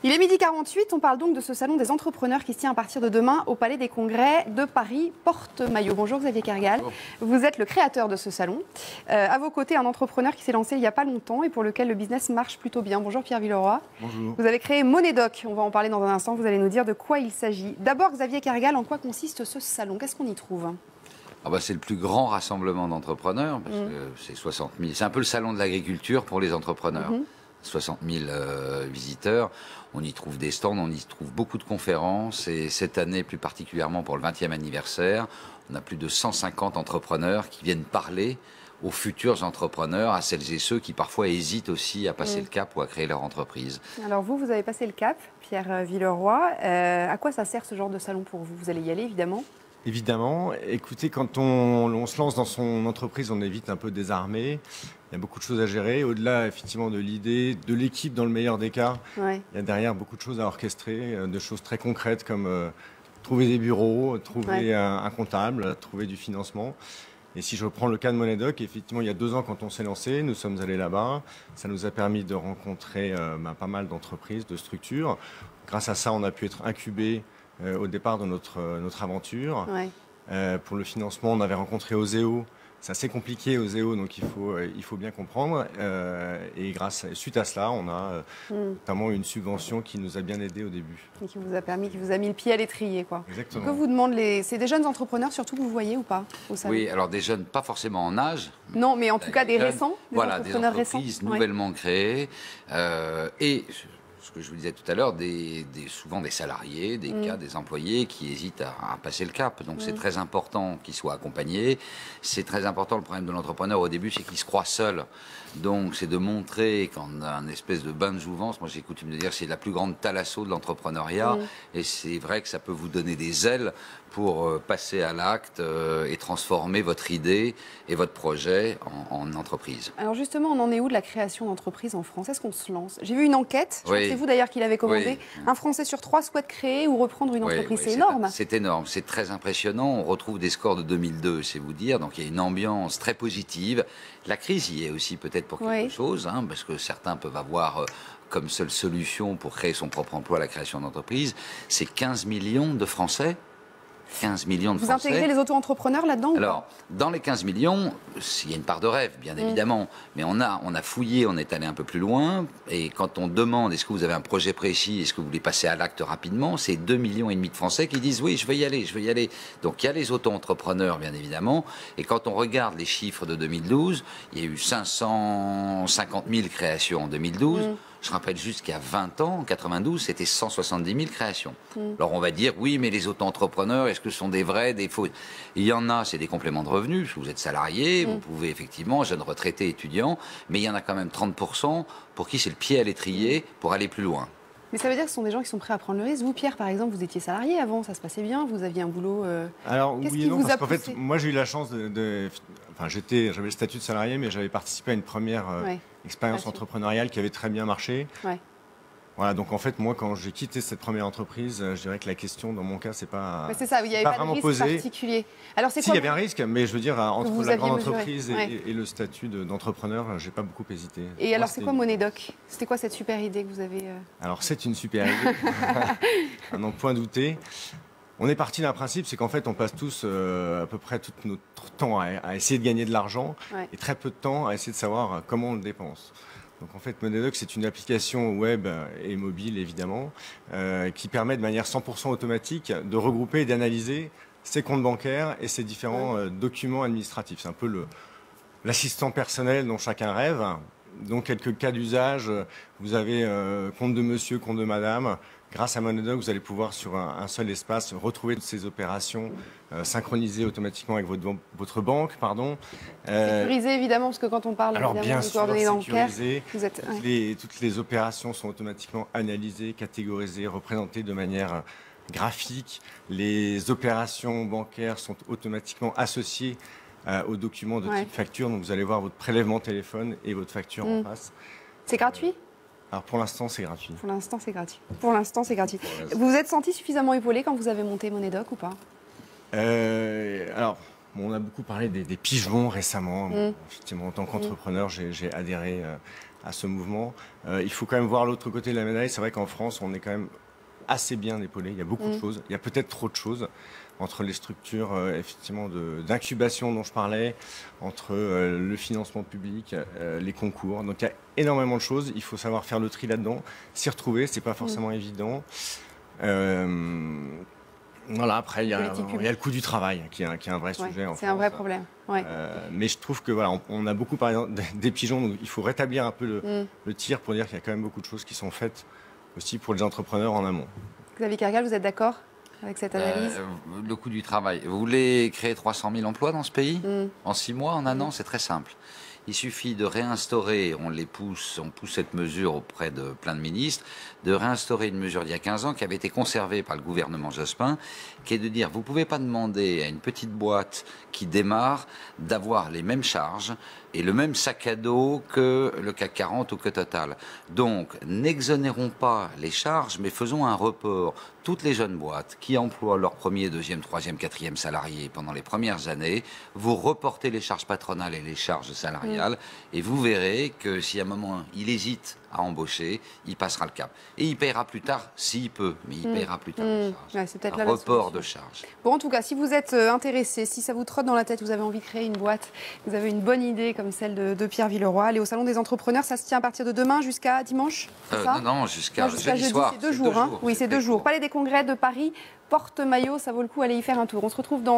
Il est 12h48, on parle donc de ce salon des entrepreneurs qui se tient à partir de demain au Palais des Congrès de Paris, Porte-Maillot. Bonjour Xavier Kergal, vous êtes le créateur de ce salon. À vos côtés, un entrepreneur qui s'est lancé il n'y a pas longtemps et pour lequel le business marche plutôt bien. Bonjour Pierre Villeroy. Bonjour. Vous avez créé Monedoc, on va en parler dans un instant, vous allez nous dire de quoi il s'agit. D'abord Xavier Kergal, en quoi consiste ce salon? Qu'est-ce qu'on y trouve? C'est le plus grand rassemblement d'entrepreneurs, parce que c'est 60 000. C'est un peu le salon de l'agriculture pour les entrepreneurs. 60 000 visiteurs. On y trouve des stands, on y trouve beaucoup de conférences. Et cette année, plus particulièrement pour le 20e anniversaire, on a plus de 150 entrepreneurs qui viennent parler aux futurs entrepreneurs, à celles et ceux qui parfois hésitent aussi à passer le cap ou à créer leur entreprise. Alors vous avez passé le cap, Pierre Villeroy. À quoi ça sert ce genre de salon pour vous? Vous allez y aller évidemment? Évidemment. Écoutez, quand on se lance dans son entreprise, on est vite un peu désarmé. Il y a beaucoup de choses à gérer. Au-delà, effectivement, de l'idée, de l'équipe dans le meilleur des cas, il y a derrière beaucoup de choses à orchestrer, de choses très concrètes comme trouver des bureaux, trouver un comptable, trouver du financement. Et si je reprends le cas de Monedoc, effectivement, il y a 2 ans, quand on s'est lancé, nous sommes allés là-bas. Ça nous a permis de rencontrer pas mal d'entreprises, de structures. Grâce à ça, on a pu être incubés au départ de notre aventure. Pour le financement, on avait rencontré Oseo. C'est assez compliqué, Oseo, donc il faut bien comprendre. Et suite à cela, on a notamment une subvention qui nous a bien aidés au début. Et qui vous a permis, qui vous a mis le pied à l'étrier, quoi. Exactement. Que vous demandent c'est des jeunes entrepreneurs surtout que vous voyez ou pas au salon? Oui, alors des jeunes, pas forcément en âge. Non, mais en tout cas des jeunes, récents, des entrepreneurs entreprises récents. Nouvellement créées. Et ce que je vous disais tout à l'heure, souvent des salariés, des employés qui hésitent à passer le cap. Donc c'est très important qu'ils soient accompagnés. C'est très important, le problème de l'entrepreneur au début, c'est qu'il se croit seul. Donc c'est de montrer qu'on a un espèce de bain de jouvence. Moi j'ai coutume de dire c'est la plus grande thalasso de l'entrepreneuriat. Et c'est vrai que ça peut vous donner des ailes pour passer à l'acte et transformer votre idée et votre projet en entreprise. Alors justement, on en est où de la création d'entreprise en France? Est-ce qu'on se lance? J'ai vu une enquête, c'est vous d'ailleurs qui l'avez commandée. Un Français sur 3 souhaite créer ou reprendre une entreprise. C'est énorme. C'est énorme, c'est très impressionnant. On retrouve des scores de 2002, c'est vous dire. Donc il y a une ambiance très positive. La crise y est aussi peut-être pour quelque chose, parce que certains peuvent avoir comme seule solution pour créer son propre emploi la création d'entreprise. C'est 15 millions de Français. 15 millions de Français. Vous intégrez les auto-entrepreneurs là-dedans? Alors, dans les 15 millions, il y a une part de rêve, bien évidemment. Mais on a fouillé, on est allé un peu plus loin. Et quand on demande, est-ce que vous avez un projet précis, est-ce que vous voulez passer à l'acte rapidement, c'est 2,5 millions de Français qui disent oui, je vais y aller, je vais y aller. Donc, il y a les auto-entrepreneurs, bien évidemment. Et quand on regarde les chiffres de 2012, il y a eu 550 000 créations en 2012. Je rappelle juste qu'il y a 20 ans, en 92, c'était 170 000 créations. Alors on va dire, oui, mais les auto-entrepreneurs, est-ce que ce sont des vrais, des faux? Il y en a, c'est des compléments de revenus, parce que vous êtes salarié, vous pouvez effectivement, jeune retraité, étudiant, mais il y en a quand même 30% pour qui c'est le pied à l'étrier pour aller plus loin. Mais ça veut dire que ce sont des gens qui sont prêts à prendre le risque. Vous, Pierre, par exemple, vous étiez salarié avant, ça se passait bien, vous aviez un boulot... Alors oui et non, parce qu'en fait, moi j'ai eu la chance j'avais le statut de salarié, mais j'avais participé à une première expérience entrepreneuriale qui avait très bien marché. Voilà, donc en fait, moi, quand j'ai quitté cette première entreprise, je dirais que la question, dans mon cas, c'est pas c'est ça, il n'y avait pas de risque particulier. Alors, il y avait un risque, mais je veux dire, entre la grande entreprise et le statut d'entrepreneur, j'ai pas beaucoup hésité. Et alors, c'est quoi Monedoc? C'était quoi cette super idée que vous avez Alors, c'est une super idée, à n'en point douter. On est parti d'un principe, c'est qu'en fait, on passe tous à peu près tout notre temps à essayer de gagner de l'argent et très peu de temps à essayer de savoir comment on le dépense. Donc en fait, Monedoc, c'est une application web et mobile, évidemment, qui permet de manière 100% automatique de regrouper et d'analyser ses comptes bancaires et ses différents documents administratifs. C'est un peu l'assistant personnel dont chacun rêve. Donc quelques cas d'usage, vous avez compte de monsieur, compte de madame. Grâce à Monedoc, vous allez pouvoir sur un seul espace retrouver toutes ces opérations synchronisées automatiquement avec votre banque. Sécurisé évidemment, parce que quand on parle de coordonnées bancaires, toutes les opérations sont automatiquement analysées, catégorisées, représentées de manière graphique. Les opérations bancaires sont automatiquement associées aux documents de type facture. Donc vous allez voir votre prélèvement téléphone et votre facture en face. C'est gratuit? Alors pour l'instant, c'est gratuit. Pour l'instant, c'est gratuit. Pour l'instant, c'est gratuit. Vous vous êtes senti suffisamment épaulé quand vous avez monté Monedoc ou pas? Alors, on a beaucoup parlé des pigeons récemment. Effectivement, en tant qu'entrepreneur, j'ai adhéré à ce mouvement. Il faut quand même voir l'autre côté de la médaille. C'est vrai qu'en France, on est quand même assez bien épaulé. Il y a beaucoup de choses. Il y a peut-être trop de choses entre les structures effectivement d'incubation dont je parlais, entre le financement public, les concours. Donc il y a énormément de choses. Il faut savoir faire le tri là-dedans, s'y retrouver. C'est pas forcément évident. Voilà, après, il y a le coût du travail qui est un vrai sujet en France. C'est un vrai problème. Ouais. Mais je trouve que voilà, on a beaucoup parlé des pigeons, donc il faut rétablir un peu le tir pour dire qu'il y a quand même beaucoup de choses qui sont faites aussi pour les entrepreneurs en amont. Xavier Kergal, vous êtes d'accord avec cette analyse? Le coût du travail. Vous voulez créer 300 000 emplois dans ce pays en 6 mois, en un an? C'est très simple. Il suffit de réinstaurer, on pousse cette mesure auprès de plein de ministres, de réinstaurer une mesure d'il y a 15 ans qui avait été conservée par le gouvernement Jospin, qui est de dire, vous ne pouvez pas demander à une petite boîte qui démarre d'avoir les mêmes charges et le même sac à dos que le CAC 40 ou que Total. Donc, n'exonérons pas les charges, mais faisons un report. Toutes les jeunes boîtes qui emploient leur premier, deuxième, troisième, quatrième salarié pendant les premières années, vous reportez les charges patronales et les charges salariales, et vous verrez que si à un moment il hésite à embaucher, il passera le cap. Et il paiera plus tard, s'il peut, mais il paiera plus tard les charges. Ouais, c'est peut-être un report de charges. Bon, en tout cas, si vous êtes intéressé, si ça vous trotte dans la tête, vous avez envie de créer une boîte, vous avez une bonne idée comme celle de Pierre Villeroy, allez au Salon des entrepreneurs, ça se tient à partir de demain jusqu'à dimanche, non, jusqu'à jeudi soir. C'est 2 jours. Oui, c'est 2 jours. Palais des Congrès de Paris, Porte-Maillot, ça vaut le coup, allez y faire un tour. On se retrouve dans